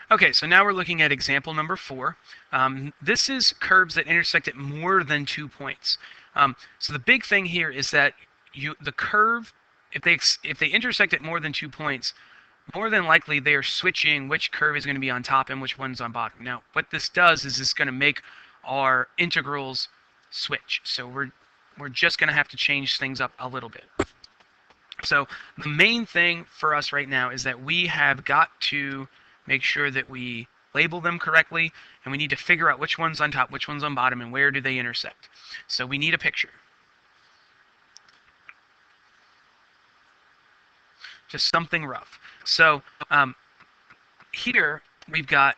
Okay, so now we're looking at example number 4. This is curves that intersect at more than 2 points. So the big thing here is that the curve, if they intersect at more than 2 points, more than likely they are switching which curve is going to be on top and which one's on bottom. Now, what this does is it's going to make our integrals switch. So we're just going to have to change things up a little bit. So the main thing for us right now is that we have got to make sure that we label them correctly, and we need to figure out which one's on top, which one's on bottom, and where do they intersect. So we need a picture. Just something rough. So here we've got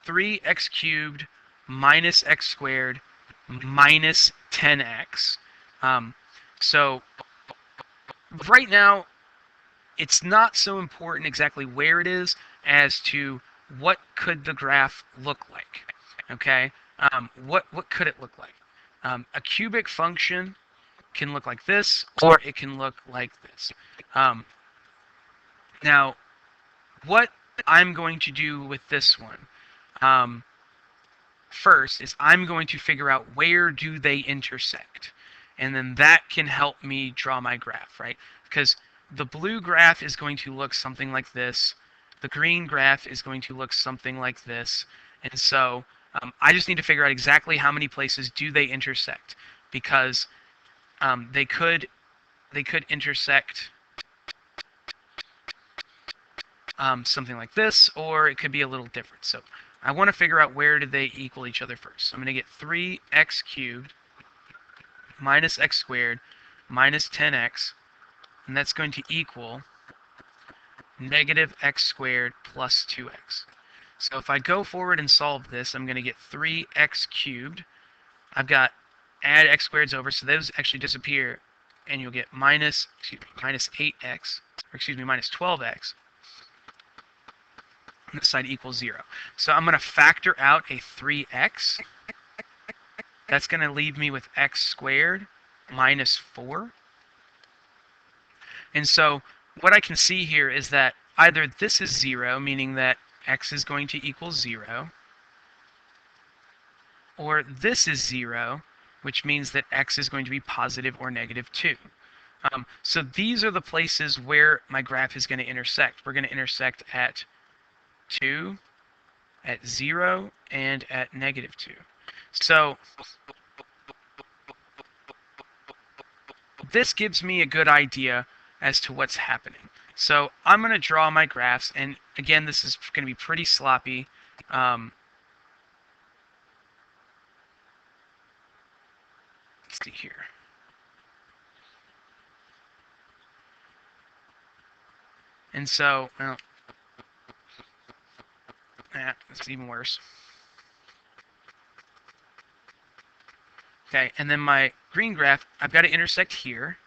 3x cubed minus x squared minus 10x. So right now, it's not so important exactly where it is as to what could the graph look like. Okay, what could it look like? A cubic function can look like this, or it can look like this. Now, what I'm going to do with this one first is I'm going to figure out where do they intersect, and then that can help me draw my graph, right? Because the blue graph is going to look something like this. The green graph is going to look something like this. And so I just need to figure out exactly how many places do they intersect, because they could intersect something like this, or it could be a little different. So I want to figure out where do they equal each other first. So I'm going to get 3x cubed minus x squared minus 10x, and that's going to equal negative x squared plus 2x. So if I go forward and solve this, I'm going to get 3x cubed. I've got add x squareds over, so those actually disappear, and you'll get minus 8x, or excuse me, minus 12x. And this side equals 0. So I'm going to factor out a 3x. That's going to leave me with x squared minus 4. And so what I can see here is that either this is 0, meaning that x is going to equal 0, or this is 0, which means that x is going to be positive or negative 2. So these are the places where my graph is going to intersect. We're going to intersect at 2, at 0, and at negative 2. So this gives me a good idea as to what's happening. So I'm going to draw my graphs, and again, this is going to be pretty sloppy. Let's see here. And so, well, it's even worse. Okay, and then my green graph, I've got to intersect here.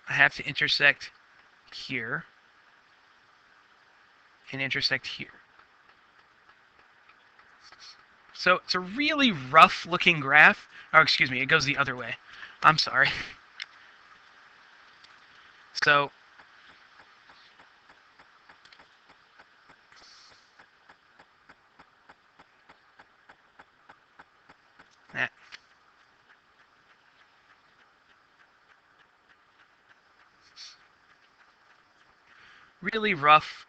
I have to intersect here and intersect here. So it's a really rough looking graph. Oh, excuse me, it goes the other way. I'm sorry. So really rough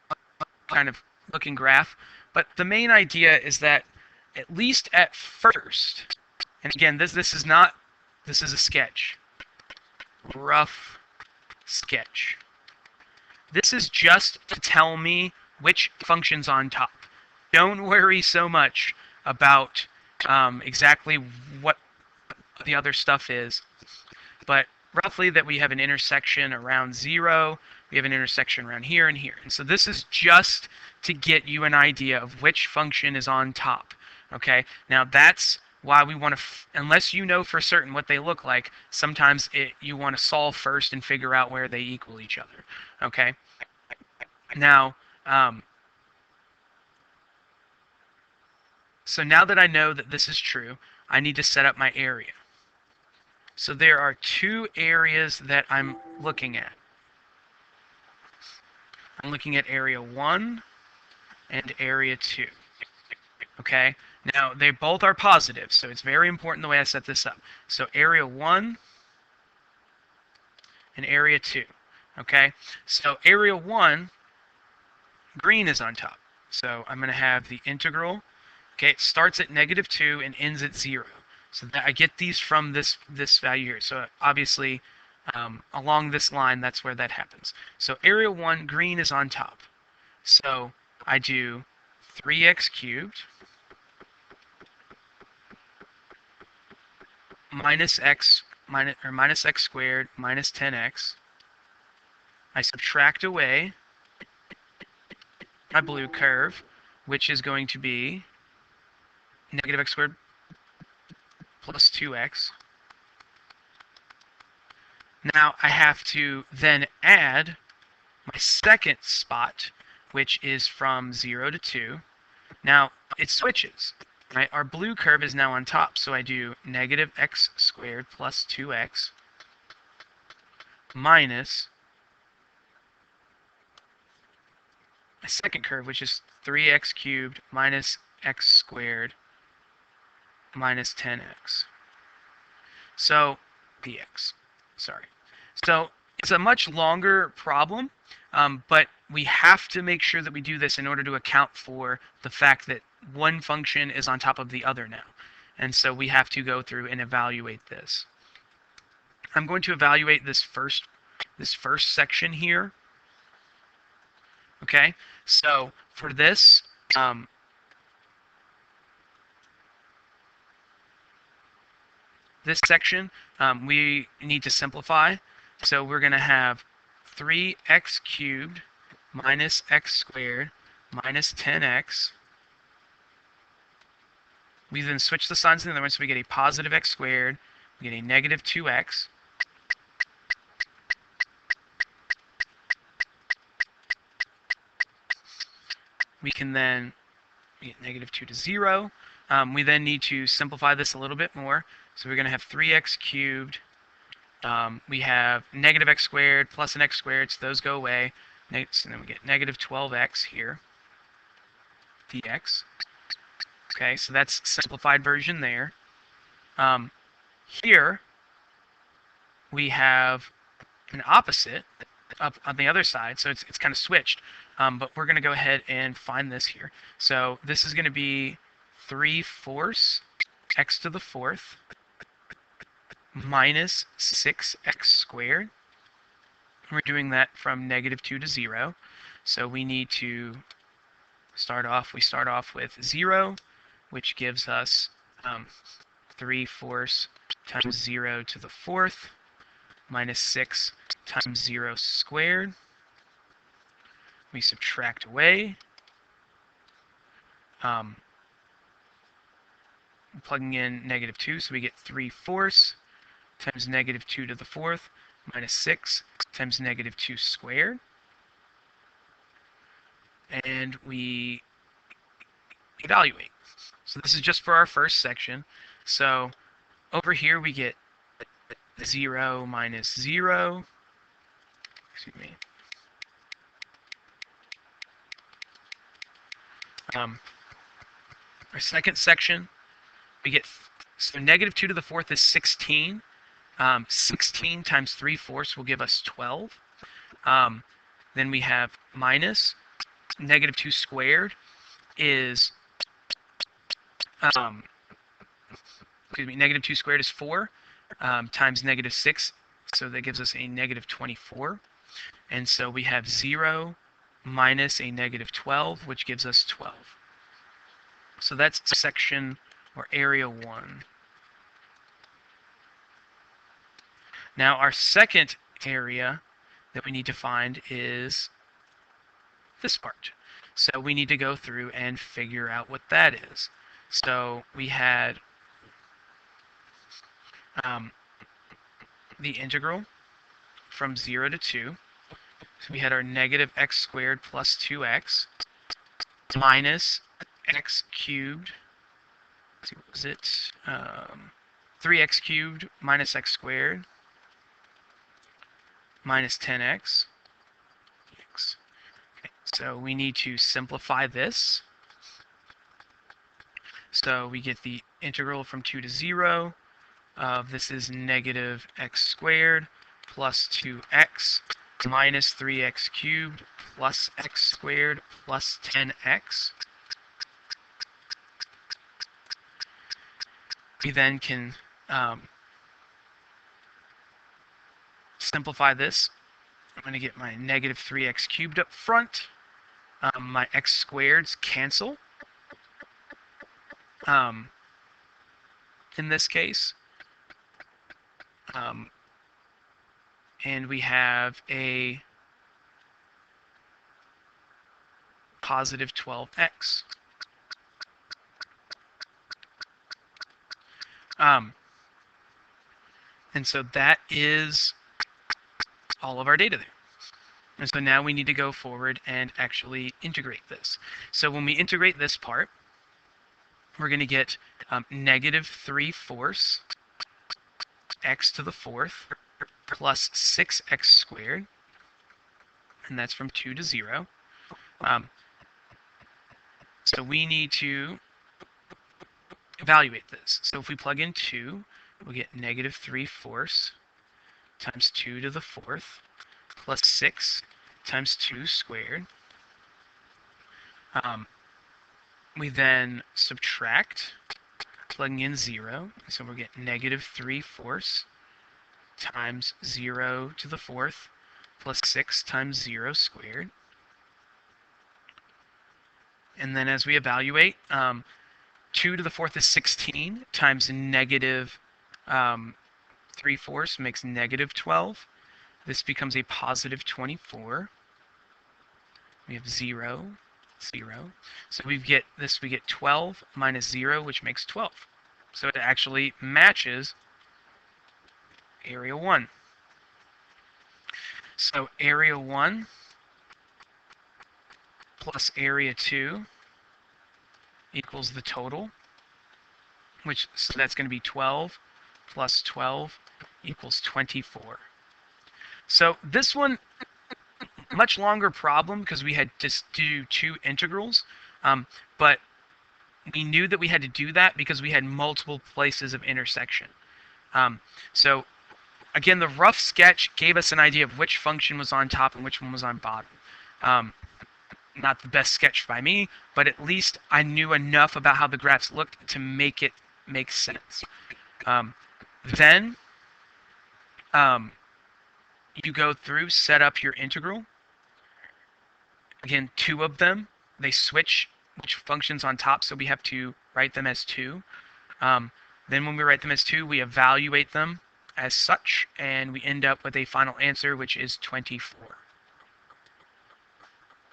kind of looking graph. But the main idea is that at least at first, and again, this is a sketch. Rough sketch. This is just to tell me which function's on top. Don't worry so much about exactly what the other stuff is, but roughly that we have an intersection around 0, we have an intersection around here and here. And so this is just to get you an idea of which function is on top. Okay, now that's why we want to, unless you know for certain what they look like, sometimes you want to solve first and figure out where they equal each other. Okay, now, so now that I know that this is true, I need to set up my area. So there are 2 areas that I'm looking at. I'm looking at area 1 and area 2. Okay? Now, they both are positive, so it's very important the way I set this up. So area 1 and area 2. Okay? So area 1, green is on top. So I'm going to have the integral. Okay, it starts at -2 and ends at 0. So that I get these from this value here. So obviously, along this line, that's where that happens. So area 1, green is on top. So I do 3x cubed minus x squared minus 10x. I subtract away my blue curve, which is going to be negative x squared plus 2x. Now I have to then add my second spot, which is from 0 to 2. Now it switches. Right? Our blue curve is now on top, so I do negative x squared plus 2x minus my second curve, which is 3x cubed minus x squared minus 10x. So dx. Sorry. So it's a much longer problem, but we have to make sure that we do this in order to account for the fact that one function is on top of the other now. And so we have to go through and evaluate this. I'm going to evaluate this first section here. Okay, so for this, this section, we need to simplify. So we're going to have 3x cubed minus x squared minus 10x. We then switch the signs in the other one, so we get a positive x squared, we get a negative 2x. We can then get negative 2 to 0. We then need to simplify this a little bit more. So we're going to have 3x cubed. We have negative x squared plus an x squared, so those go away. So then we get negative 12x here, dx. Okay, so that's simplified version there. Here we have an opposite up on the other side, so it's kind of switched. But we're going to go ahead and find this here. So this is going to be 3/4 x to the 4th minus 6x squared. We're doing that from negative 2 to 0. So we need to start off with 0, which gives us 3/4 times 0 to the 4th minus 6 times 0 squared. We subtract away. Plugging in negative 2, so we get 3/4 times negative 2 to the 4th minus 6 times negative 2 squared. And we evaluate. So this is just for our first section. So over here we get 0 minus 0. Excuse me. Our second section, we get, so negative 2 to the 4th is 16. 16 times 3/4 will give us 12. Then we have minus negative 2 squared is, negative 2 squared is 4 times negative 6, so that gives us a negative 24. And so we have 0 minus a negative 12, which gives us 12. So that's section or area 1. Now our second area that we need to find is this part. So we need to go through and figure out what that is. So we had the integral from 0 to 2. So we had our negative x squared plus 2x minus x cubed. Let's see, what was it? 3x cubed minus x squared minus 10x. So we need to simplify this. So we get the integral from 2 to 0 of this is negative x squared plus 2x minus 3x cubed plus x squared plus 10x. We then can simplify this. I'm going to get my negative 3x cubed up front. My x squareds cancel in this case. And we have a positive 12x. And so that is all of our data there. And so now we need to go forward and actually integrate this. So when we integrate this part, we're going to get negative 3/4 x to the 4th plus 6x squared, and that's from 2 to 0. So we need to evaluate this. So if we plug in 2, we'll get negative 3/4 times 2 to the 4th plus 6 times 2 squared. We then subtract, plugging in 0. So we'll get negative 3/4 times 0 to the 4th plus 6 times 0 squared. And then as we evaluate, 2 to the 4th is 16 times negative 3/4 makes negative 12. This becomes a positive 24. We have 0, 0. So we get 12 minus 0, which makes 12. So it actually matches area 1. So area 1 plus area 2 equals the total, so that's going to be 12 plus 12 equals 24. So this one, much longer problem because we had to do 2 integrals, but we knew that we had to do that because we had multiple places of intersection. So again, the rough sketch gave us an idea of which function was on top and which one was on bottom. Not the best sketch by me, but at least I knew enough about how the graphs looked to make it make sense. Then you go through, set up your integral. Again, 2 of them, they switch which function's on top, so we have to write them as 2. Then when we write them as 2, we evaluate them as such, and we end up with a final answer, which is 24.